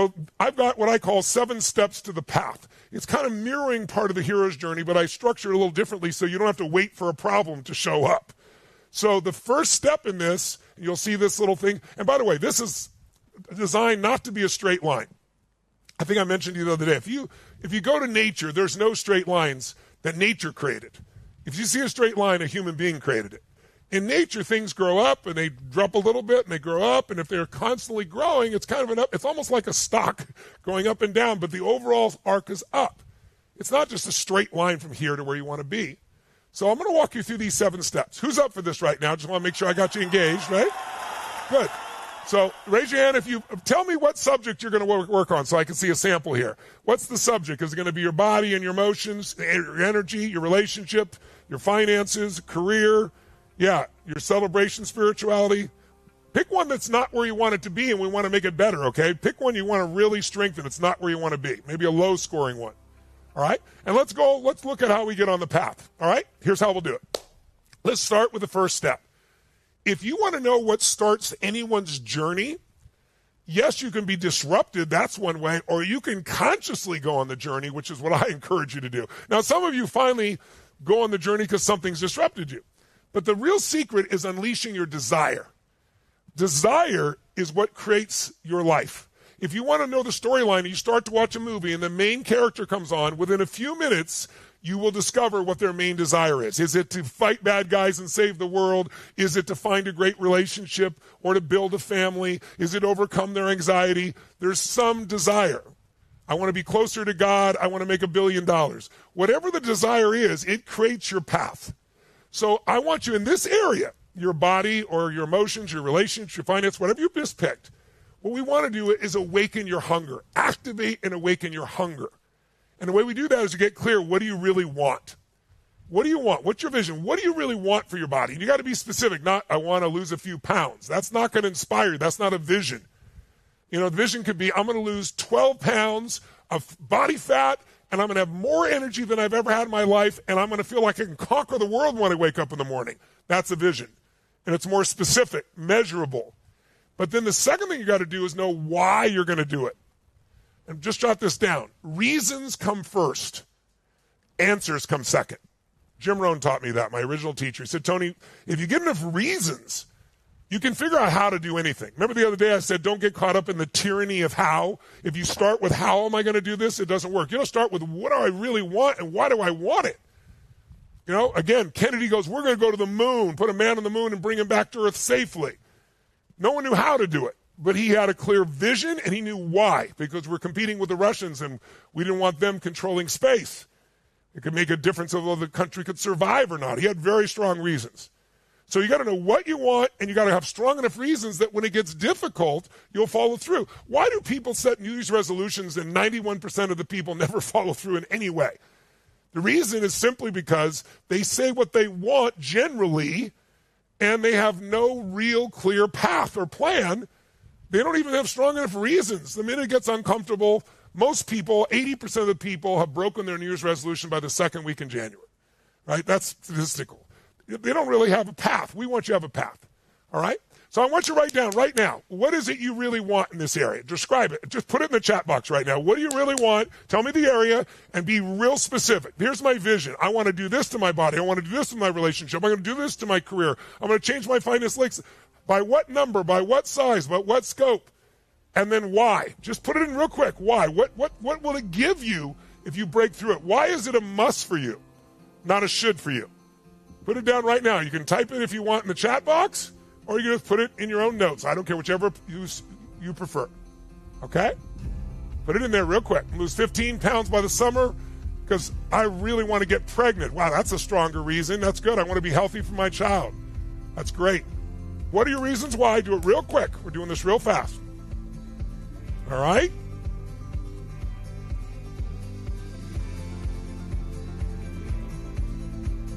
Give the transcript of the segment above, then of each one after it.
So I've got what I call 7 steps to the path. It's kind of mirroring part of the hero's journey, but I structure it a little differently so you don't have to wait for a problem to show up. So the first step in this, you'll see this little thing. And by the way, this is designed not to be a straight line. I think I mentioned to you the other day, if you go to nature, there's no straight lines that nature created. If you see a straight line, a human being created it. In nature, things grow up and they drop a little bit and they grow up. And if they're constantly growing, it's kind of it's almost like a stock going up and down, but the overall arc is up. It's not just a straight line from here to where you want to be. So I'm going to walk you through these 7 steps. Who's up for this right now? Just want to make sure I got you engaged, right? Good. So raise your hand if you tell me what subject you're going to work on so I can see a sample here. What's the subject? Is it going to be your body and your emotions, your energy, your relationship, your finances, career? Yeah, your celebration, spirituality. Pick one that's not where you want it to be and we want to make it better, okay? Pick one you want to really strengthen. It's not where you want to be. Maybe a low-scoring one, all right? And let's look at how we get on the path, all right? Here's how we'll do it. Let's start with the first step. If you want to know what starts anyone's journey, yes, you can be disrupted. That's one way. Or you can consciously go on the journey, which is what I encourage you to do. Now, some of you finally go on the journey because something's disrupted you. But the real secret is unleashing your desire. Desire is what creates your life. If you want to know the storyline, you start to watch a movie and the main character comes on, within a few minutes, you will discover what their main desire is. Is it to fight bad guys and save the world? Is it to find a great relationship or to build a family? Is it overcome their anxiety? There's some desire. I want to be closer to God. I want to make $1 billion. Whatever the desire is, it creates your path. So I want you in this area, your body or your emotions, your relationships, your finance, whatever you just picked, what we want to do is awaken your hunger. Activate and awaken your hunger. And the way we do that is to get clear, what do you really want? What do you want? What's your vision? What do you really want for your body? And you got to be specific, not I want to lose a few pounds. That's not going to inspire you. That's not a vision. You know, the vision could be I'm going to lose 12 pounds of body fat and I'm going to have more energy than I've ever had in my life, and I'm going to feel like I can conquer the world when I wake up in the morning. That's a vision. And it's more specific, measurable. But then the second thing you got to do is know why you're going to do it. And just jot this down. Reasons come first. Answers come second. Jim Rohn taught me that, my original teacher. He said, Tony, if you give enough reasons, you can figure out how to do anything. Remember the other day I said, don't get caught up in the tyranny of how. If you start with how am I going to do this, it doesn't work. You don't start with what do I really want and why do I want it? You know, again, Kennedy goes, we're going to go to the moon, put a man on the moon and bring him back to Earth safely. No one knew how to do it, but he had a clear vision and he knew why, because we're competing with the Russians and we didn't want them controlling space. It could make a difference of whether the country could survive or not. He had very strong reasons. So you got to know what you want, and you got to have strong enough reasons that when it gets difficult, you'll follow through. Why do people set New Year's resolutions and 91% of the people never follow through in any way? The reason is simply because they say what they want generally, and they have no real clear path or plan. They don't even have strong enough reasons. The minute it gets uncomfortable, most people, 80% of the people, have broken their New Year's resolution by the second week in January. Right? That's statistical. They don't really have a path. We want you to have a path. All right? So I want you to write down right now, what is it you really want in this area? Describe it. Just put it in the chat box right now. What do you really want? Tell me the area and be real specific. Here's my vision. I want to do this to my body. I want to do this to my relationship. I'm going to do this to my career. I'm going to change my finance links. By what number? By what size? By what scope? And then why? Just put it in real quick. Why? What will it give you if you break through it? Why is it a must for you, not a should for you? Put it down right now. You can type it if you want in the chat box, or you can just put it in your own notes. I don't care, whichever you prefer. Okay? Put it in there real quick. Lose 15 pounds by the summer because I really want to get pregnant. Wow, that's a stronger reason. That's good. I want to be healthy for my child. That's great. What are your reasons why? Do it real quick. We're doing this real fast. All right?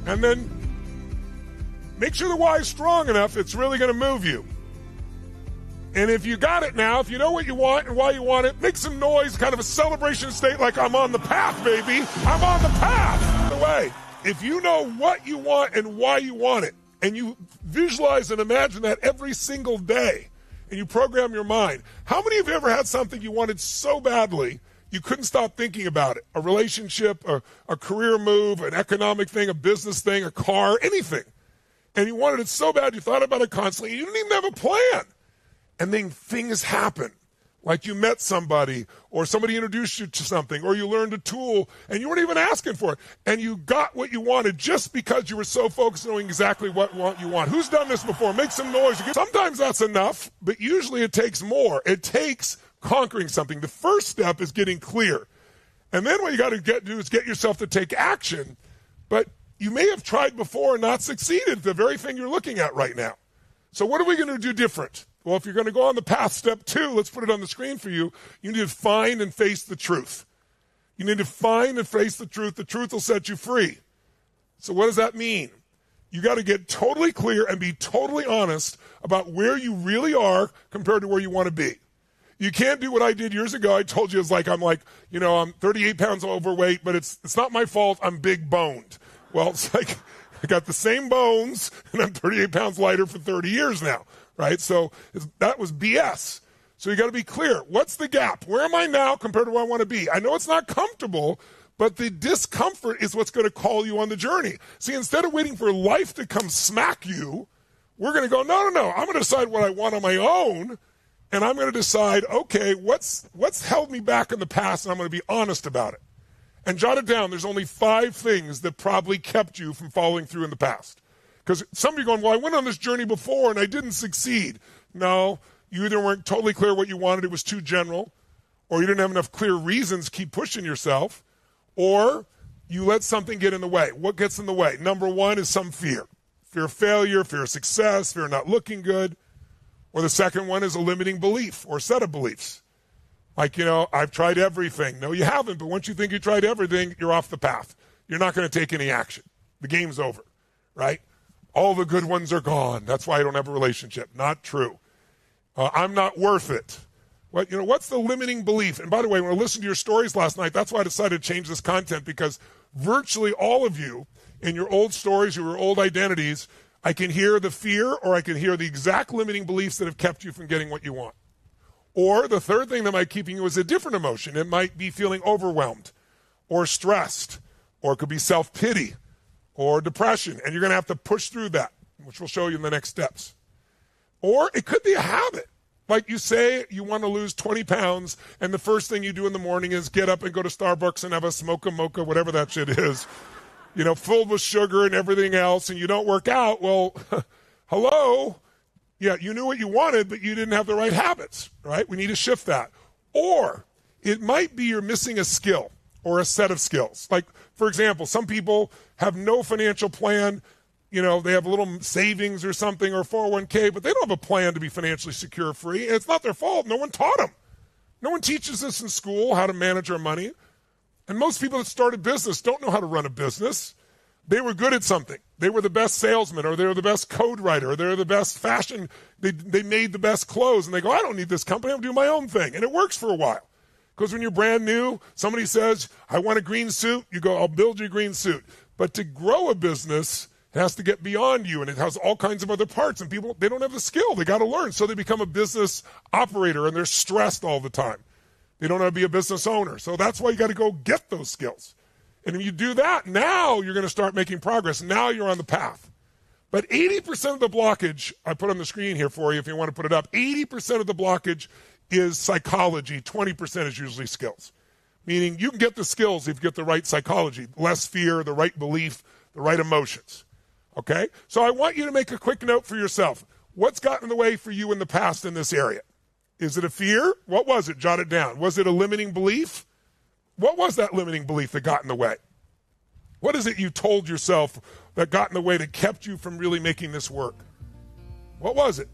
And then make sure the why is strong enough, it's really going to move you. And if you got it now, if you know what you want and why you want it, make some noise, kind of a celebration state like I'm on the path, baby. I'm on the path. By the way, if you know what you want and why you want it, and you visualize and imagine that every single day, and you program your mind. How many of you ever had something you wanted so badly you couldn't stop thinking about it? A relationship, a career move, an economic thing, a business thing, a car, anything. And you wanted it so bad you thought about it constantly. You didn't even have a plan. And then things happen. Like you met somebody, or somebody introduced you to something, or you learned a tool, and you weren't even asking for it. And you got what you wanted just because you were so focused on knowing exactly what you want. Who's done this before? Make some noise. Sometimes that's enough, but usually it takes more. It takes conquering something. The first step is getting clear. And then what you got to do is get yourself to take action. But you may have tried before and not succeeded, the very thing you're looking at right now. So what are we going to do different? Well, if you're going to go on the path, step 2, let's put it on the screen for you. You need to find and face the truth. You need to find and face the truth. The truth will set you free. So what does that mean? You got to get totally clear and be totally honest about where you really are compared to where you want to be. You can't do what I did years ago. I told you I'm 38 pounds overweight, but it's not my fault. I'm big boned. Well, it's like I got the same bones and I'm 38 pounds lighter for 30 years now. Right? So that was BS. So you got to be clear. What's the gap? Where am I now compared to where I want to be? I know it's not comfortable, but the discomfort is what's going to call you on the journey. See, instead of waiting for life to come smack you, we're going to go, no. I'm going to decide what I want on my own, and I'm going to decide, okay, what's held me back in the past, and I'm going to be honest about it. And jot it down. There's only 5 things that probably kept you from following through in the past. Because some of you are going, well, I went on this journey before and I didn't succeed. No, you either weren't totally clear what you wanted, it was too general, or you didn't have enough clear reasons to keep pushing yourself, or you let something get in the way. What gets in the way? Number 1 is some fear. Fear of failure, fear of success, fear of not looking good. Or the second one is a limiting belief or set of beliefs. Like, I've tried everything. No, you haven't, but once you think you tried everything, you're off the path. You're not going to take any action. The game's over, right? All the good ones are gone. That's why I don't have a relationship. Not true. I'm not worth it. What's the limiting belief? And by the way, when I listened to your stories last night, that's why I decided to change this content, because virtually all of you in your old stories, your old identities, I can hear the fear, or I can hear the exact limiting beliefs that have kept you from getting what you want. Or the third thing that might keep you is a different emotion. It might be feeling overwhelmed or stressed, or it could be self-pity or depression, and you're going to have to push through that, which we'll show you in the next steps. Or it could be a habit. Like you say you want to lose 20 pounds, and the first thing you do in the morning is get up and go to Starbucks and have a smoke a mocha, whatever that shit is, filled with sugar and everything else, and you don't work out. Well, hello? Yeah, you knew what you wanted, but you didn't have the right habits, right? We need to shift that. Or it might be you're missing a skill or a set of skills. Like, for example, some people have no financial plan. They have a little savings or something, or 401k, but they don't have a plan to be financially secure, free. And it's not their fault. No one taught them. No one teaches us in school how to manage our money. And most people that start a business don't know how to run a business. They were good at something. They were the best salesman, or they were the best code writer, or they're the best fashion. They made the best clothes, and they go, I don't need this company. I'm doing my own thing. And it works for a while. Because when you're brand new, somebody says, I want a green suit. You go, I'll build you a green suit. But to grow a business, it has to get beyond you, and it has all kinds of other parts. And people, they don't have the skill. They got to learn. So they become a business operator, and they're stressed all the time. They don't know how to be a business owner. So that's why you got to go get those skills. And if you do that, now you're going to start making progress. Now you're on the path. But 80% of the blockage, I put on the screen here for you if you want to put it up, 80% of the blockage is psychology. 20% is usually skills. Meaning you can get the skills if you get the right psychology, less fear, the right belief, the right emotions. Okay? So I want you to make a quick note for yourself. What's gotten in the way for you in the past in this area? Is it a fear? What was it? Jot it down. Was it a limiting belief? What was that limiting belief that got in the way? What is it you told yourself that got in the way that kept you from really making this work? What was it?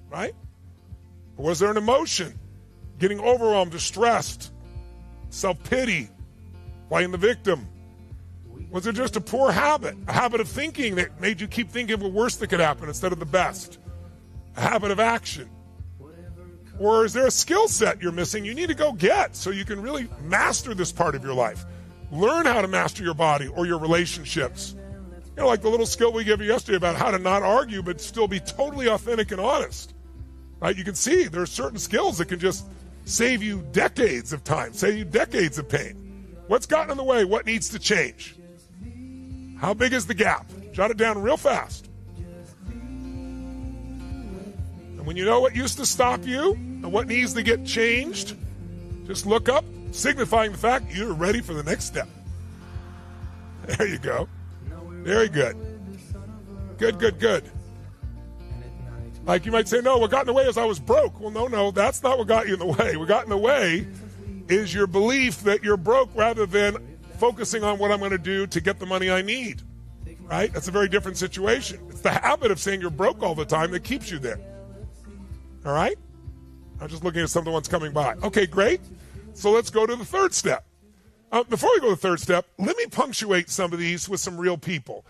Right? Or was there an emotion? Getting overwhelmed, distressed, self-pity, playing the victim? Was it just a poor habit? A habit of thinking that made you keep thinking of the worst that could happen instead of the best? A habit of action? Or is there a skill set you're missing you need to go get so you can really master this part of your life? Learn how to master your body or your relationships. like the little skill we gave you yesterday about how to not argue but still be totally authentic and honest. Right? You can see there are certain skills that can just save you decades of time, save you decades of pain. What's gotten in the way? What needs to change? How big is the gap? Jot it down real fast. And when you know what used to stop you and what needs to get changed, just look up, signifying the fact you're ready for the next step. There you go. Very good. Good. Like you might say, no, what got in the way is I was broke. Well, no, that's not what got you in the way. What got in the way is your belief that you're broke rather than focusing on what I'm going to do to get the money I need. Right? That's a very different situation. It's the habit of saying you're broke all the time that keeps you there. All right? I'm just looking at some of the ones coming by. Okay, great. So let's go to the third step. Before we go to the third step, let me punctuate some of these with some real people.